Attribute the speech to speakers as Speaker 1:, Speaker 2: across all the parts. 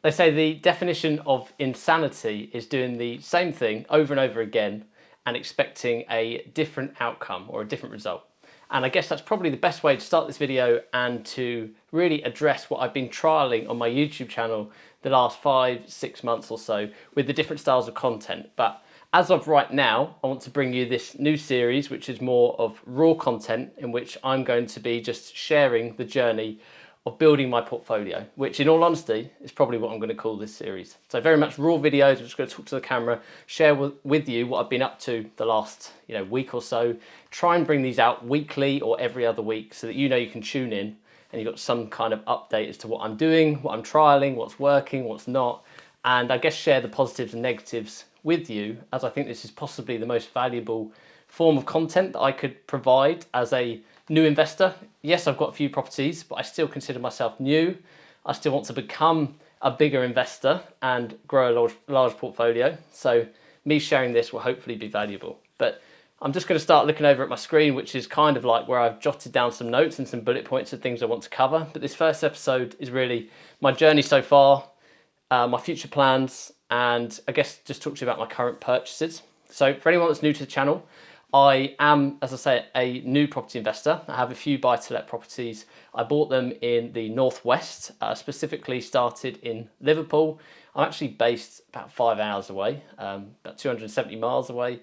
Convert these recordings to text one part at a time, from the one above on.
Speaker 1: They say the definition of insanity is doing the same thing over and over again and expecting a different outcome or a different result. And I guess that's probably the best way to start this video and to really address what I've been trialing on my YouTube channel the last 5-6 months or so with the different styles of content. But as of right now, I want to bring you this new series, which is more of raw content in which I'm going to be just sharing the journey of building my portfolio, which in all honesty is probably what I'm going to call this series. So very much raw videos. I'm just going to talk to the camera, share with you what I've been up to the last week or so. Try and bring these out weekly or every other week so that you can tune in and you've got some kind of update as to what I'm doing, what I'm trialing, what's working, what's not, and I guess share the positives and negatives with you, as I think this is possibly the most valuable form of content that I could provide as a new investor. Yes, I've got a few properties, but I still consider myself new. I still want to become a bigger investor and grow a large portfolio. So me sharing this will hopefully be valuable. But I'm just going to start looking over at my screen, which is kind of like where I've jotted down some notes and some bullet points of things I want to cover. But this first episode is really my journey so far, my future plans, and I guess just talk to you about my current purchases. So for anyone that's new to the channel, I am, as I say, a new property investor. I have a few buy-to-let properties. I bought them in the northwest, specifically started in Liverpool. I'm actually based about 5 hours away, about 270 miles away,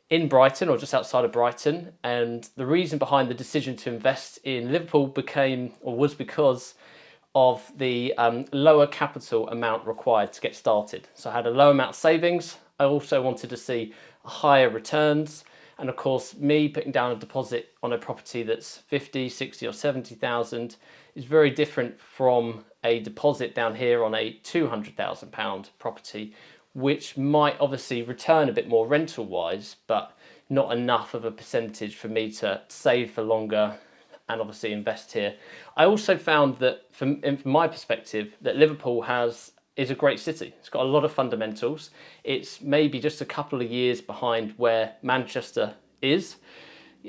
Speaker 1: in Brighton or just outside of Brighton. And the reason behind the decision to invest in Liverpool was because of the lower capital amount required to get started. So I had a low amount of savings. I also wanted to see higher returns. And of course, me putting down a deposit on a property that's 50, 60 or 70,000 is very different from a deposit down here on a £200,000 property, which might obviously return a bit more rental wise, but not enough of a percentage for me to save for longer and obviously invest here. I also found that from my perspective that Liverpool is a great city. It's got a lot of fundamentals. It's maybe just a couple of years behind where Manchester is.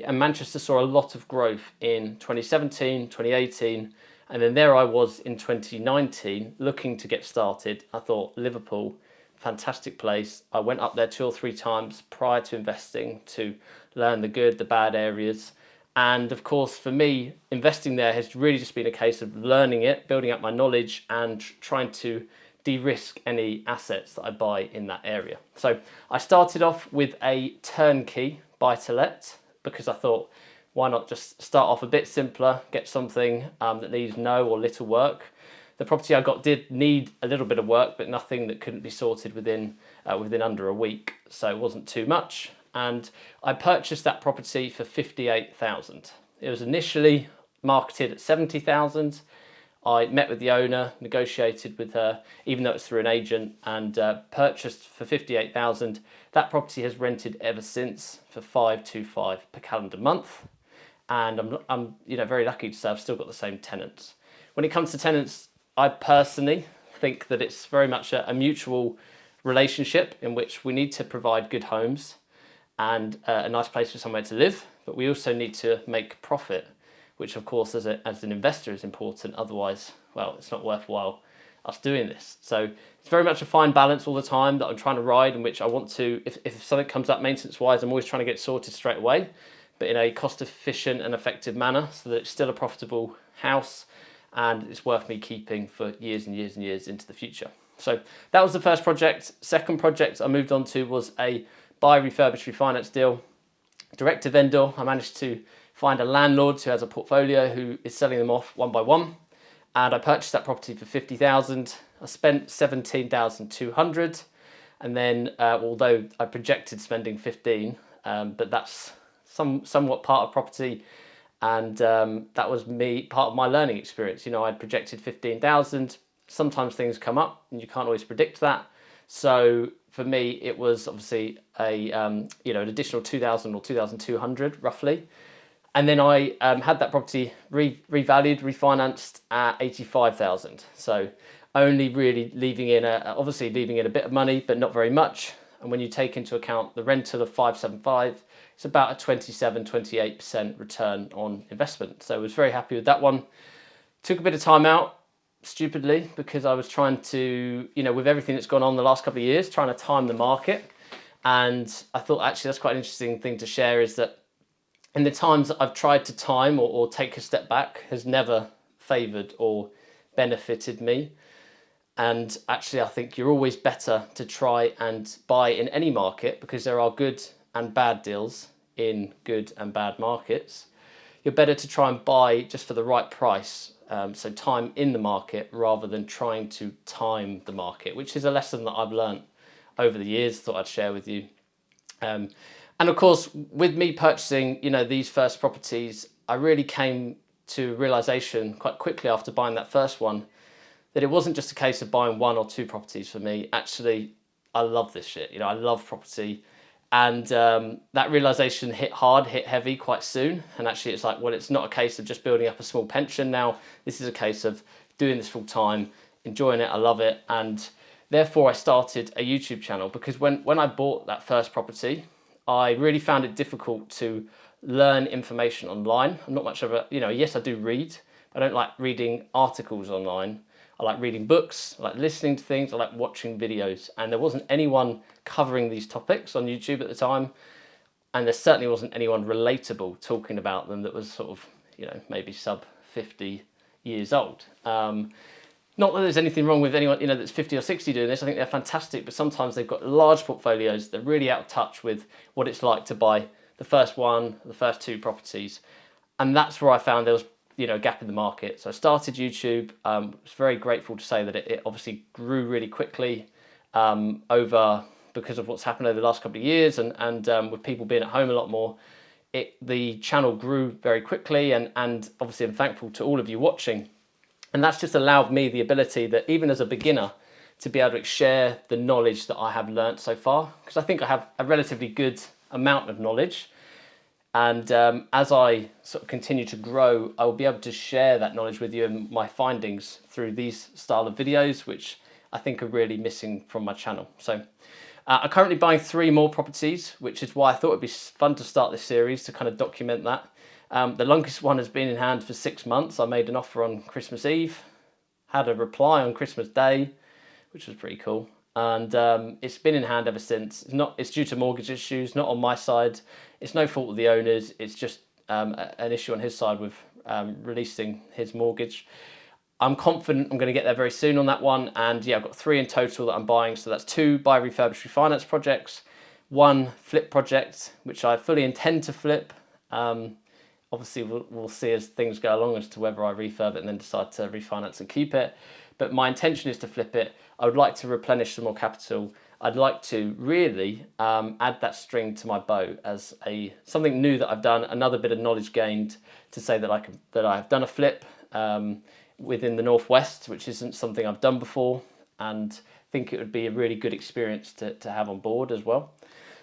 Speaker 1: And Manchester saw a lot of growth in 2017, 2018, and then there I was in 2019 looking to get started. I thought Liverpool, fantastic place. I went up there 2 or 3 times prior to investing to learn the good, the bad areas. And of course, for me, investing there has really just been a case of learning it, building up my knowledge and trying to de-risk any assets that I buy in that area. So I started off with a turnkey buy-to-let because I thought, why not just start off a bit simpler, get something that needs no or little work. The property I got did need a little bit of work, but nothing that couldn't be sorted within under a week. So it wasn't too much. And I purchased that property for 58,000. It was initially marketed at 70,000. I met with the owner, negotiated with her, even though it's through an agent, and purchased for 58,000. That property has rented ever since for 525 per calendar month, and I'm very lucky to say I've still got the same tenants. When it comes to tenants, I personally think that it's very much a mutual relationship in which we need to provide good homes and a nice place for somewhere to live, but we also need to make profit, which of course as an investor is important. Otherwise, well, it's not worthwhile us doing this. So it's very much a fine balance all the time that I'm trying to ride, in which I want to, if something comes up maintenance wise, I'm always trying to get sorted straight away, but in a cost efficient and effective manner so that it's still a profitable house and it's worth me keeping for years and years and years into the future. So that was the first project. Second project I moved on to was a buy, refurbish, refinance deal. Direct to vendor. I managed to find a landlord who has a portfolio who is selling them off one by one, and I purchased that property for 50,000. I spent 17,200, and then although I projected spending 15, but that's somewhat part of property, and that was part of my learning experience. I'd projected 15,000. Sometimes things come up and you can't always predict that. So for me, it was obviously an additional 2,000 or 2,200 roughly. And then I had that property revalued, refinanced at 85,000. So only really leaving in a bit of money, but not very much. And when you take into account the rental of 575, it's about a 27-28% return on investment. So I was very happy with that one. Took a bit of time out, stupidly because I was trying to, with everything that's gone on the last couple of years, trying to time the market. And I thought actually that's quite an interesting thing to share, is that in the times that I've tried to time or take a step back has never favoured or benefited me. And actually, I think you're always better to try and buy in any market, because there are good and bad deals in good and bad markets. You're better to try and buy just for the right price. So time in the market rather than trying to time the market, which is a lesson that I've learned over the years, thought I'd share with you. And of course, with me purchasing, these first properties, I really came to realization quite quickly after buying that first one that it wasn't just a case of buying one or two properties for me. Actually, I love this shit. I love property. And that realization hit heavy quite soon. And actually, it's like, well, it's not a case of just building up a small pension now. This is a case of doing this full time, enjoying it. I love it. And therefore, I started a YouTube channel, because when I bought that first property, I really found it difficult to learn information online. I'm not much of a, yes, I do read. I don't like reading articles online. I like reading books, I like listening to things, I like watching videos. And there wasn't anyone covering these topics on YouTube at the time. And there certainly wasn't anyone relatable talking about them that was sort of, maybe sub 50 years old. Not that there's anything wrong with anyone, that's 50 or 60 doing this. I think they're fantastic, but sometimes they've got large portfolios. They're really out of touch with what it's like to buy the first one, the first two properties. And that's where I found there was, a gap in the market. So I started YouTube. I was very grateful to say that it obviously grew really quickly over because of what's happened over the last couple of years, and with people being at home a lot more, the channel grew very quickly, and obviously I'm thankful to all of you watching. And that's just allowed me the ability that even as a beginner to be able to share the knowledge that I have learnt so far, because I think I have a relatively good amount of knowledge. And as I sort of continue to grow, I will be able to share that knowledge with you and my findings through these style of videos, which I think are really missing from my channel. So I'm currently buying 3 more properties, which is why I thought it'd be fun to start this series to kind of document that. The longest one has been in hand for 6 months. I made an offer on Christmas Eve, had a reply on Christmas Day, which was pretty cool. And it's been in hand ever since. It's due to mortgage issues, not on my side. It's no fault of the owners. It's just an issue on his side with releasing his mortgage. I'm confident I'm going to get there very soon on that one. And yeah, I've got 3 in total that I'm buying. So that's 2 buy, refurbish, refinance projects, 1 flip project, which I fully intend to flip. Obviously, we'll see as things go along as to whether I refurb it and then decide to refinance and keep it. But my intention is to flip it. I would like to replenish some more capital. I'd like to really add that string to my bow as something new that I've done, another bit of knowledge gained to say that I've done a flip within the Northwest, which isn't something I've done before, and I think it would be a really good experience to have on board as well.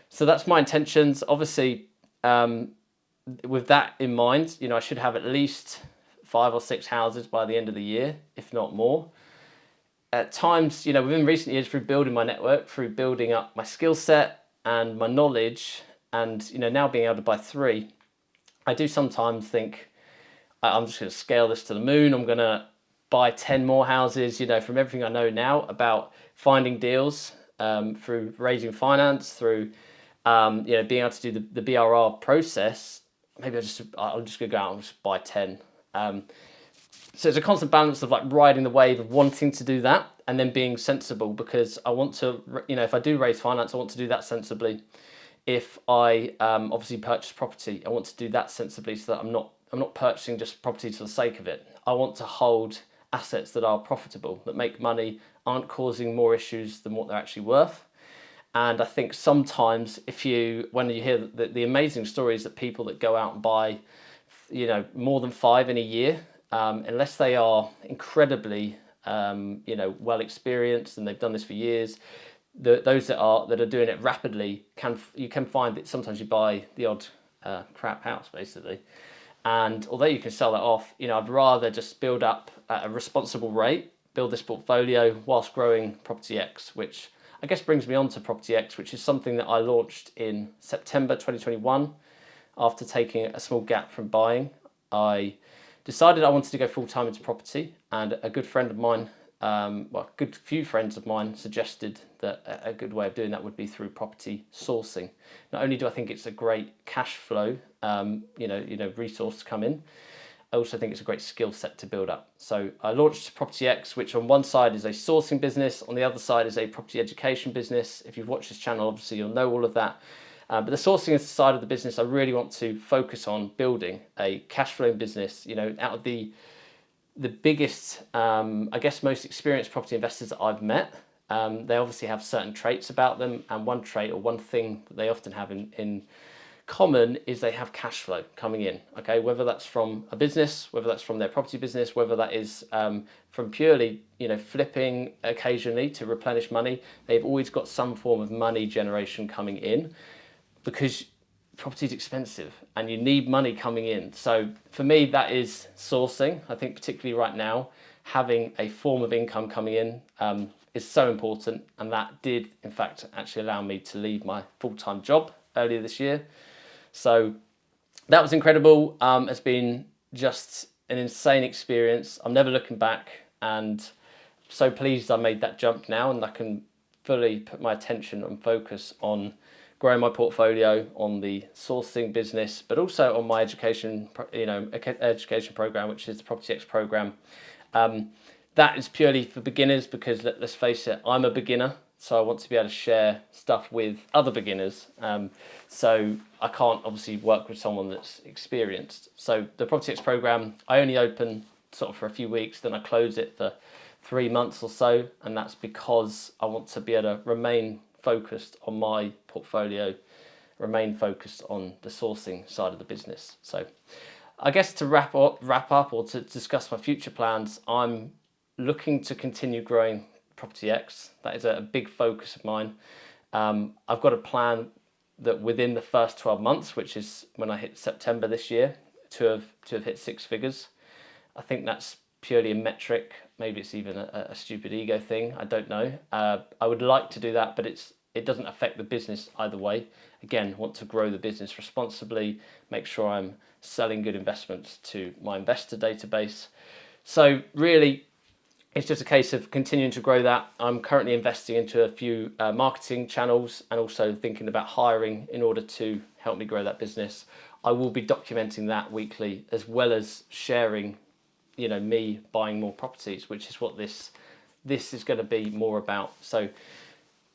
Speaker 1: So that's my intentions. Obviously, with that in mind, I should have at least 5 or 6 houses by the end of the year, if not more. At times, within recent years, through building my network, through building up my skill set and my knowledge, and now being able to buy 3, I do sometimes think I'm just going to scale this to the moon. I'm going to buy 10 more houses. From everything I know now about finding deals, through raising finance, through being able to do the BRR process. Maybe I'm just going to go out and just buy 10. So it's a constant balance of like riding the wave of wanting to do that and then being sensible, because I want to, if I do raise finance, I want to do that sensibly. If I obviously purchase property, I want to do that sensibly, so that I'm not purchasing just property for the sake of it. I want to hold assets that are profitable, that make money, aren't causing more issues than what they're actually worth. And I think sometimes when you hear the amazing stories that people that go out and buy, more than 5 in a year, unless they are incredibly, well experienced and they've done this for years, those that are doing it rapidly you can find that sometimes you buy the odd crap house basically. And although you can sell that off, I'd rather just build up at a responsible rate, build this portfolio whilst growing Property X, which I guess brings me on to Property X, which is something that I launched in September 2021 after taking a small gap from buying. I decided I wanted to go full-time into property, and a good friend of mine, well, a good few friends of mine suggested that a good way of doing that would be through property sourcing. Not only do I think it's a great cash flow, resource to come in, I also think it's a great skill set to build up. So I launched Property X, which on one side is a sourcing business, on the other side is a property education business. If you've watched this channel, obviously you'll know all of that. But the sourcing side of the business, I really want to focus on building a cash flowing business. Out of the biggest, I guess, most experienced property investors that I've met, they obviously have certain traits about them, and one trait or one thing that they often have in common is they have cash flow coming in. Okay, whether that's from a business, whether that's from their property business, whether that is from purely flipping occasionally to replenish money, they've always got some form of money generation coming in, because property is expensive and you need money coming in. So for me, that is sourcing. I think particularly right now, having a form of income coming in is so important, and that did in fact actually allow me to leave my full-time job earlier this year. So that was incredible. It's been just an insane experience. I'm never looking back, and so pleased I made that jump now, and I can fully put my attention and focus on growing my portfolio, on the sourcing business, but also on my education program, which is the Property X program. That is purely for beginners, because let's face it, I'm a beginner. So I want to be able to share stuff with other beginners. So I can't obviously work with someone that's experienced. So the Property X program, I only open sort of for a few weeks, then I close it for 3 months or so. And that's because I want to be able to remain focused on my portfolio, remain focused on the sourcing side of the business. So I guess to wrap up or to discuss my future plans, I'm looking to continue growing Property X. That is a big focus of mine. I've got a plan that within the first 12 months, which is when I hit September this year, to have hit 6 figures. I think that's purely a metric. Maybe it's even a stupid ego thing. I don't know. I would like to do that, but it doesn't affect the business either way. Again, want to grow the business responsibly, make sure I'm selling good investments to my investor database. So really, it's just a case of continuing to grow that. I'm currently investing into a few marketing channels, and also thinking about hiring in order to help me grow that business. I will be documenting that weekly, as well as sharing, me buying more properties, which is what this is going to be more about. So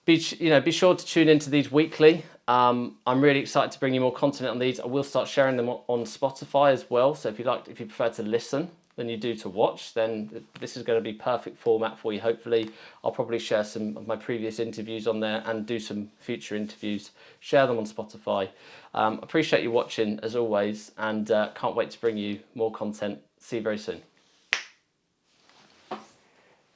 Speaker 1: be sure to tune into these weekly. I'm really excited to bring you more content on these. I will start sharing them on Spotify as well. So if you prefer to listen than you do to watch, then this is going to be perfect format for you. Hopefully, I'll probably share some of my previous interviews on there and do some future interviews, share them on Spotify. Appreciate you watching as always, and can't wait to bring you more content. See you very soon.